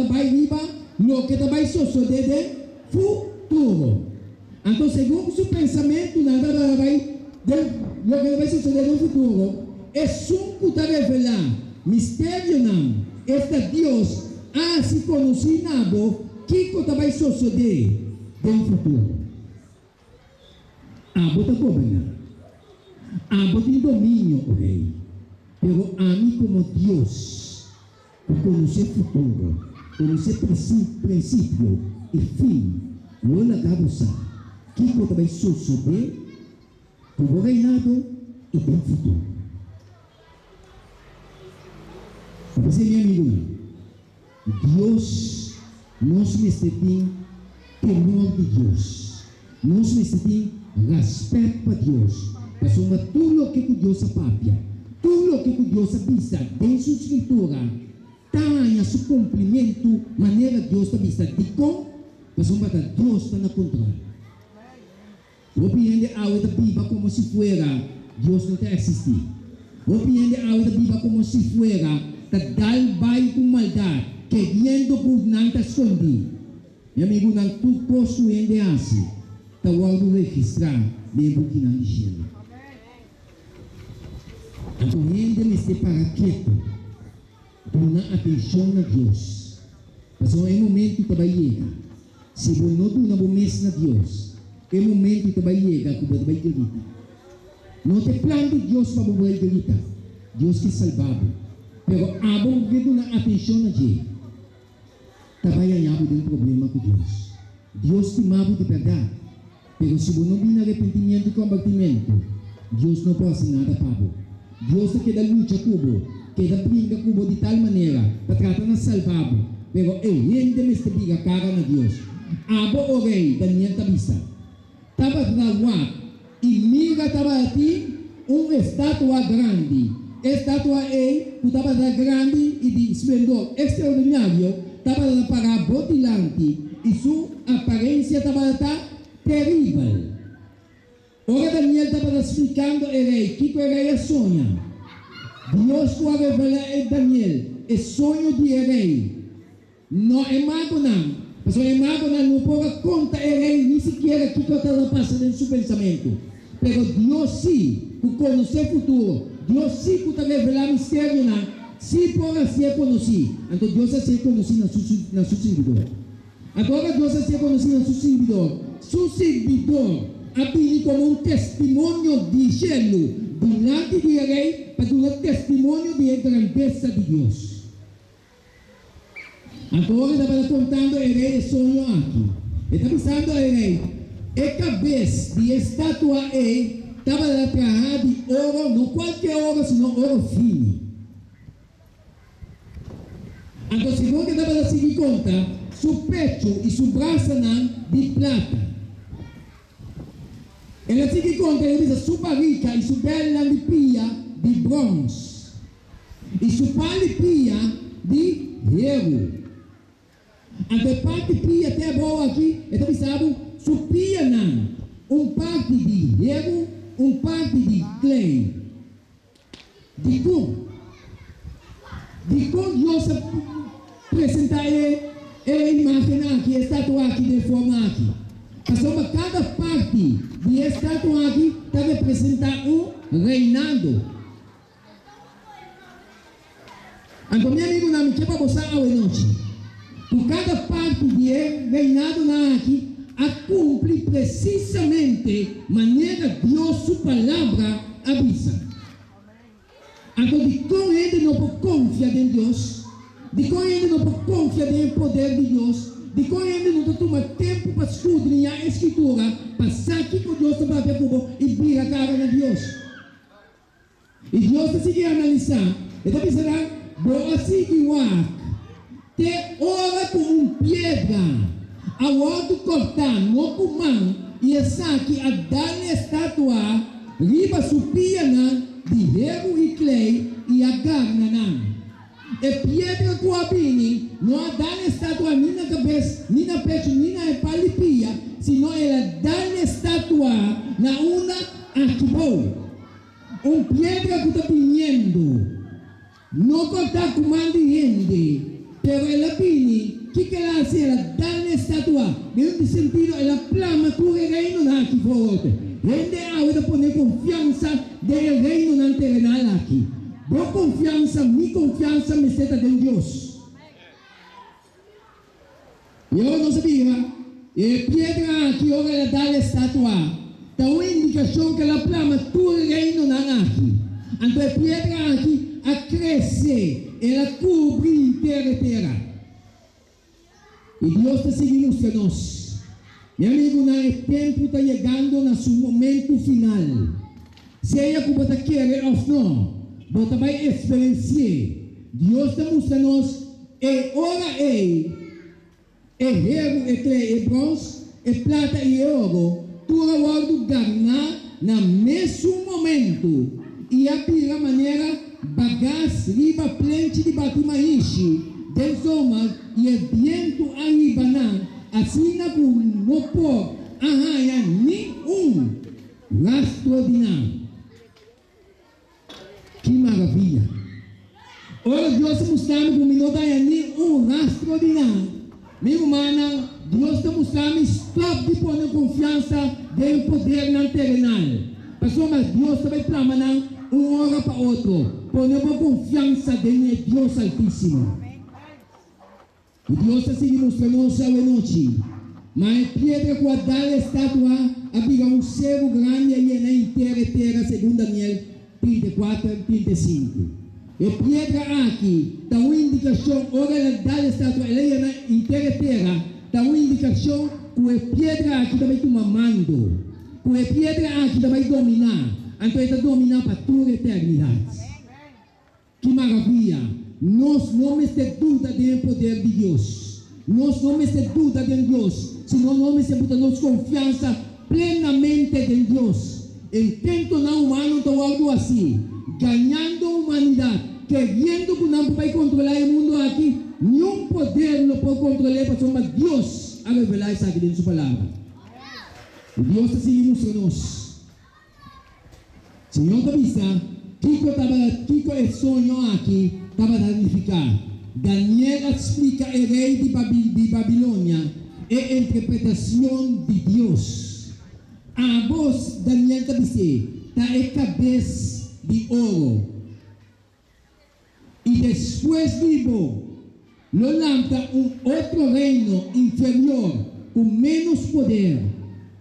vai riba, lo que vai suceder futuro. Então, segundo seu pensamento, nada vai lo que vai suceder no futuro, é só que revelar mistério não. Este Deus se conhecido que vai suceder no futuro. Bota governar. Bota em domínio, o rei. Pero a mim como Deus, por conhecer futuro, conhecer princípio e fim, não acaba sabe que vai suceder por reinado e bem futuro. Você, meu amigo, Deus nos tem temor de Deus, nos tem respeito para Deus, porque tudo o que Deus apapia, tudo o que Deus avisa em sua escritura, tem seu cumprimento, maneira Deus avisa de como, porque Deus está na controle. Opinião de agua da Bíblia como se fuera Deus não existir. Opinião de agua da Bíblia como se fuera dal vai com maldade, querendo por não te esconder. Meu amigo, não tu possuem assim, tá o registrar mesmo que não deixe. Então, ainda me separa quieto, dona atenção a Deus. Mas é momento que vai chegar. Se você não dá o mês a Deus, é momento que vai chegar que você vai gritar. Não tem plano de Deus para você gritar. Deus que salvava. Pero abang que dá atenção a Deus, trabalhando tem problema com Deus. Deus te mava de verdade. Pero se você não tem arrependimento e convertimento, Deus não pode fazer nada para você. Deus queda luta com você, queda brinca com você de tal maneira para tratar de salvar você. Pero ainda me está briga cara na Deus. Abo o rei Daniel Tabisa. Estava rawat e mira estava aqui estátua grande. Estátua que estava grande e de esplendor extraordinário, estava para botilante e sua aparência estava terrível. Ora Daniel estava explicando ao rei que o rei sonha. Deus vai revelar a Daniel o sonho de rei. Não é mago não. Mas o mago não pode contar ao rei nem sequer o que estava passando em seu pensamento. Mas Deus sim, que conhece o futuro. Deus sim que está revelando mistério não. Sim pode ser conhecido. Então Deus vai ser conhecido na seu servidor. Agora Deus vai ser conhecido na seu servidor. Seu servidor abrir como testemunho de gelo diante do rei para dar testemunho de grandeza de Deus. Agora estava contando o rei sonho aqui. Está pensando o rei, a cabeça de estátua estava atrás de ouro, não qualquer ouro, senão ouro fino. Então, se você estava a seguir conta, seu peito e seu braço de prata. Ela se conta, ele diz, sua barriga e sua bela de pia de bronze. E sua palipia de ouro. A parte pia até boa aqui, então sabe, sua pia não. Parte de ouro, parte de clay. De como? De como Deus apresentar a imagem aqui, a estátua aqui, de forma aqui. Passou para cada parte de estátua aqui está representando reinado. Então, meu amigo, não me quer para você a noite. Por cada parte de reinado aqui, a cumprir precisamente maneira Deus, sua palavra, avisa. Então, de como ele não pode confiar em Deus, de como ele não pode confiar no poder de Deus, de como ele não toma tempo para escudrinhar a escritura, para saber que Deus está para ver e vir a cara de Deus. E Deus está seguindo a analisar, ele está pensando, vou assim te ora com pedra, a outro cortar, não com mão, e essa que a dar estátua, riba supia de ouro e clay, e a garna e pedra com a bini, não a dar estátua nem na cabeça, nem na pecho, nem na palipia, senão ela dar estátua na una aquibou. Pedra que está vindo, não cortar com mão de gente, pero ela vem Bini, que classe ela dá na estatua, nesse sentido, ela plama tu reino na aqui forte. Rende a hora de poner confiança do reino na terrenal aqui. Boa confiança, minha confiança me seta em Deus. Eu não sabia, e pedra que ela dá na estatua, dá uma indicação que ela plama tu reino na aqui. Então a pedra aqui a crescer, ela cobre inteira a terra. E Deus está seguindo a nós. Meu amigo, o tempo está chegando no seu momento final. Se é que você quer ou não, você vai experienciar. Deus está mostrando-nos, e ora é ferro, é clay, é bronze, é prata e ouro, tudo vai ganhar no mesmo momento. E a pira maneira, bagagem, riba, plente de batimaishi, del soma, e o viento arriba na, assim na não pode arranhar nenhum rastro de nada. Que maravilha! Ora, Deus está mostrando que não tem nenhum rastro de nada. Meu irmão, Deus está mostrando stop de pôr confiança no poder na terrenal. Pessoal, mas Deus também clama uma hora para outra. Pôr confiança em Deus Altíssimo. E Deus está seguindo os nós a noite. Mas pedra que a dar a estátua, havia um cego grande aí na inteira terra, segundo Daniel 34, 35. E pedra aqui, dá uma indicação, ora ela dá a estátua, ela é na inteira terra, dá uma indicação que a pedra aqui também está mamando. Que a pedra aqui também dominar. Então ele está dominar para toda a eternidade. Que maravilha! Nós não temos dúvida do poder de Deus. Nós não temos dúvida de Deus. Senão nós temos confiança plenamente em Deus. Enquanto não humano está algo assim, ganhando a humanidade, querendo que não vai controlar o mundo aqui, nenhum poder não pode controlar, mas Deus a revelar isso aqui dentro da sua palavra. E Deus está seguindo nós. Senhor Tabisa, Kiko é sonho aqui, estava danificado. Daniel explica o rei de Babilônia e a interpretação de Deus. A voz Daniel Tabisa está a cabeça de ouro. E depois vivo, lo lança outro reino inferior, com menos poder.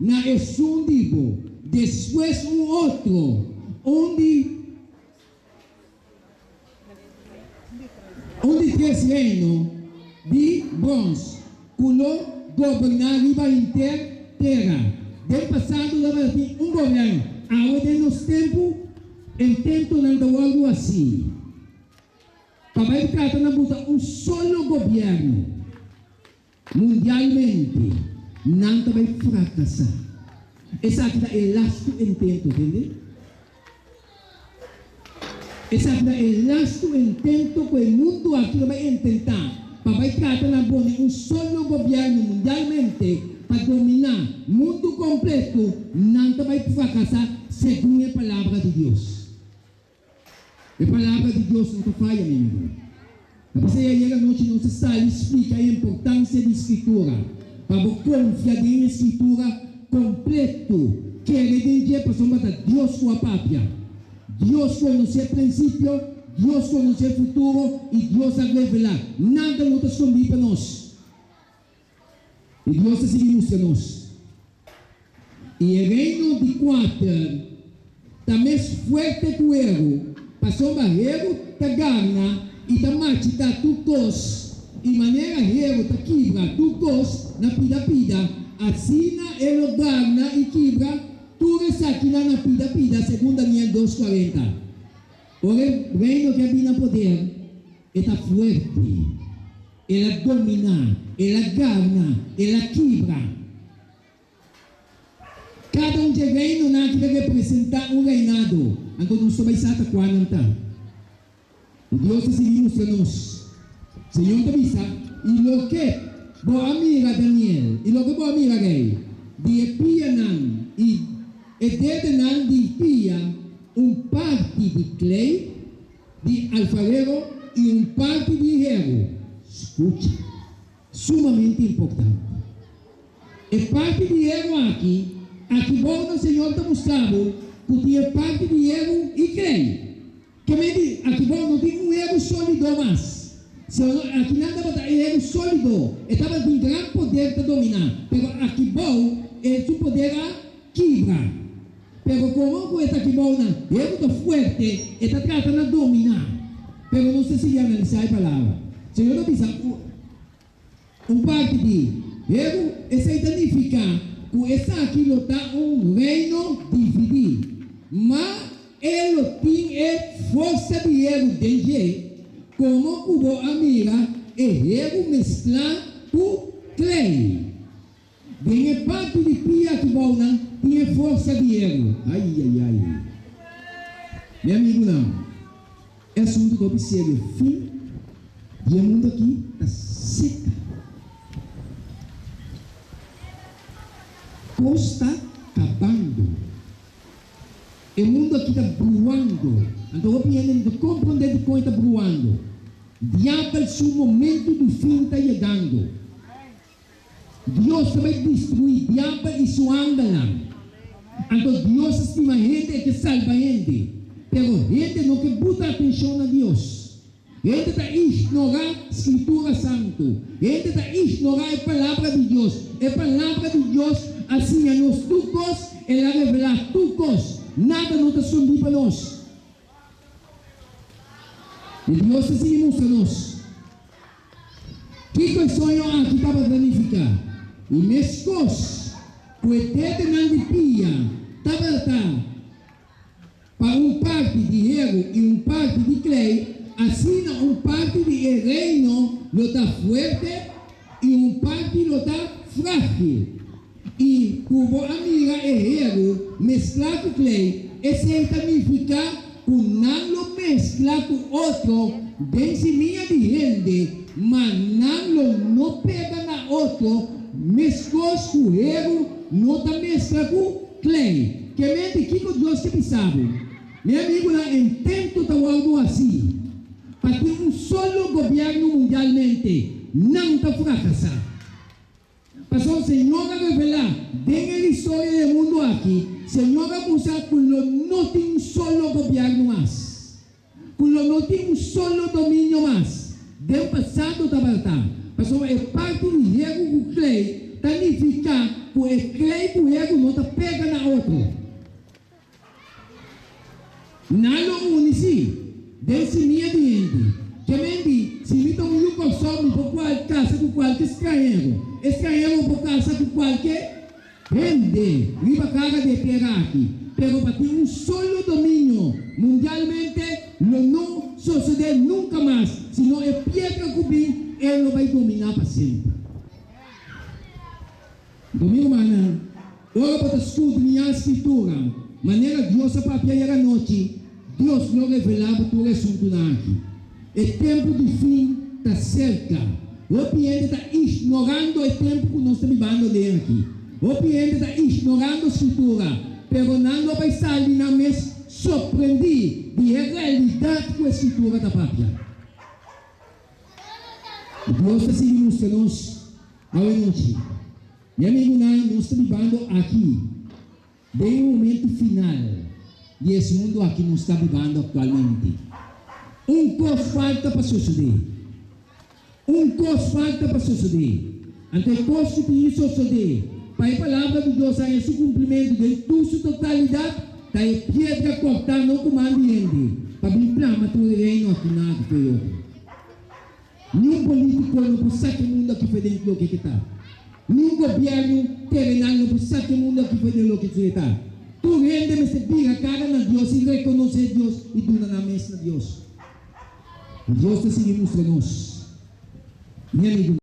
Na escondido, depois outro, onde três reinos de bronze, culo governar a inteira terra. Del passado, um governo. Agora, nos tempos, intento não algo assim. Para tratar na buta solo governo, mundialmente, não vai fracassar. Essa aqui é o lasto intento, entende? Essa aqui é o lasto intento que o mundo aqui vai tentar. Para tratar na buta solo governo mundialmente, para dominar o mundo completo, não vai fracassar, segundo a palavra de Deus. A palavra de Deus não falha, meu amigo. Mas aí a noite não se sabe explica a importância da escritura. Para confiar na escritura completo. Que é de para sombrar Deus com a pátria. Deus conhece o princípio, Deus conhece o futuro e Deus a revelar. Nada não está escondido para nós. E Deus está seguindo para nós. E o reino de quatro está mais forte que o erro. Passou barreiro, tá ganha, e tá mate, tá tutos, e maneira erro, tá quebra, tutos, na pida, assim ele ganha e quebra, tudo isso aqui na pida, segundo Daniel 2:40. O reino que havia poder, está forte, ela domina, ela ganha, ela quebra. Cada de reino na que representa reinado. Então não vai estar quando está. Deus está seguindo para nós. Senhor Tabisa, e lo que boa amiga Daniel, e lo que boa amiga gay, de pia nan e de nan de pia parte de clay, de alfarero e parte de hierro. Escute, sumamente importante. E parte de erro aqui bom o Senhor está mostrando, porque é parte de erro e creio. Que me aqui bom não tem erro sólido mais. Aqui nada para erro sólido, estava com grande poder de dominar. Mas aqui bom é o poder a quebrar. Mas como está aqui bom, erro está forte, está tratando de dominar. Mas não sei se analisar a palavra. O Senhor diz, parte de erro, essa significa que essa aqui não está reino dividido. Mas ele tem força de erro de como o amiga erro mesclar com clay. Tem parte de pia que bona tem força de erro. Ai. Meu amigo não. É assunto do observo. Fim. E o mundo aqui está seca. Está acabando. O mundo aqui está voando. Então, eu penso de compreender de como está voando. Diabo, o momento do fim está chegando. Deus vai destruir diabo e sua anda. Então, Deus estima gente que salva gente. Mas gente não que bota atenção a Deus. Gente está ignorando a Escritura Santa. Gente está ignorando a palavra de Deus. A palavra de Deus assim a nós tucos, ela revela tucos. Nada não está escondido para nós. E Deus assim mostra a nós. Que coisa sonho aqui estava a planificar? E mescos, o eterno não de pia, estava para parte de erro e parte de clay, assim parte de reino não está forte e parte não está frágil. E como amiga erro mesclar com clay, esse significa que não mesclar com outro, desse minha de gente, mas não pega na outro, mesclou com erro, não está mesclar com clay. Que mente que Deus que sabe. Meu amigo, em tempo está algo assim, para ter solo governo mundialmente, não está fracassado. Pastor, o Senhor vai revelar, dentro da história do mundo aqui, o Senhor vai mostrar que não tem solo governo mais. Que não tem solo domínio mais. Do passado está voltando. Pastor, é parte do erro com o clay, significa que o clay com o erro não está pega na outro. Não une-se, desse minha diante. Que mente, se me dão um consome por qualquer casa com qualquer estrangeiro por casa com qualquer gente, viva carga de terra aqui. Pero para ter solo domínio mundialmente, não sucede nunca mais. Se não é pedra cubim, ele vai dominar para sempre. Domingo mana, ora para escutar minha escritura, maneira Deus a papia era noite, Deus não revelava todo o assunto aqui. O tempo de fim está cerca. O cliente está ignorando o tempo que nós estamos vivendo aqui. O cliente está ignorando a escritura. Pero não vai sair na mesa surpreendido de realidade que a escritura da própria. Deus está se mostrando nós ao noite. Meu amigo, nós estamos vivendo aqui. Bem o momento final. E esse mundo aqui não está vivendo atualmente. Coisa falta para suceder. Coisa falta para suceder. Ante coisa que tem suceder. Para a palavra de Deus, é esse cumprimento de sua totalidade. Está a pedra cortar no comando de para inflamar todo o reino aqui na terra. Nenhum político não pode sair do mundo aqui dentro do que está. Nenhum governo terrenal não pode sair do mundo aqui dentro do que está. Tu rende, mas se pega a cara na Deus e reconhece Deus e tu na mesa de Deus. Deus está seguindo para nós. Meu amigo.